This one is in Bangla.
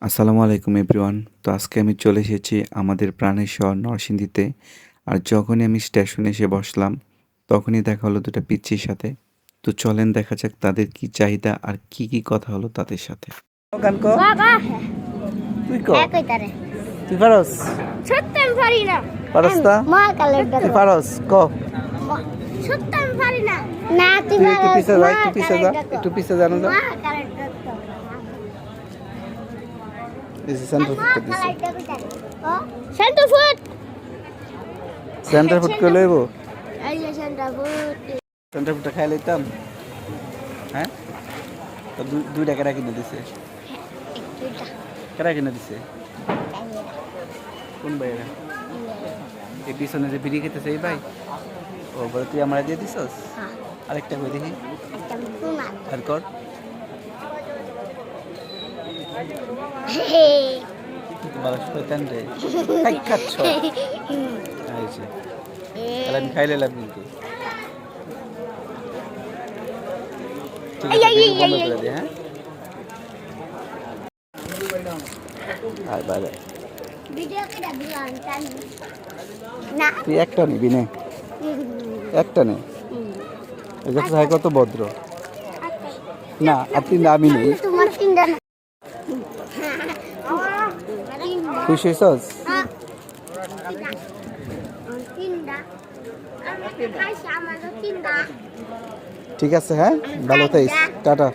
আসসালামু আলাইকুম এভরিওয়ান। তো আজকে আমি চলে এসেছি আমাদের প্রাণের শহর নরসিংদীতে। আর যখনই আমি স্টেশনে এসে বসলাম, তখনই দেখা হলো দুটো পিচ্চির সাথে। তো চলেন দেখা যাক তাদের কি চাহিদা আর কি কথা হলো তাদের সাথে। গান কো তুই কো তুই পারস সত্যি আমি পারি না। পারস না মা কালের তুই পারস কো সত্যি আমি পারি না। না তুই তুই একটু পারস, পিছে যা, মা একটু পিছে যা, কালের একটু পিছে জানো যা। মা কালের ডাক্তার। দিস ইজ সেন্টার মা food this Kaler doctor. O centre food. Centre food কই লইব এই যে সেন্টার ফুড। সেন্টার ফুডটা খাই লইতাম। হ্যাঁ তো দুই টাকা কিনে দিছে। দুইটা কেরা কিনে দিছে কোন ভাইরা? এই পিছনে যে বিড়ি খেতেছে এই ভাই। ও বলে তুই আমার দিয়ে দিছস। হ্যাঁ আরেকটা কই দেখি একটা পুনা। আর কর। তোমার শয়তান রে খাই খাচ্ছ আইছে। তাহলে আমি খাইলে লাভ কিন্তু ঠিক আছে বন্ধ করে দে। হ্যাঁ আর বাবা ভিডিও করে দিলাম তাই না। তুই একটা নিবি না, একটা নে। এই দেখো ভাই কত ভদ্র। না আর তিনটা আমি নেই। তোমার তিনটা না। খুশি হইছস? হ্যাঁ তিনটা আমি খাইছি, আমারও তিনটা। ঠিক আছে, হ্যাঁ ভালো থাইস, টাটা।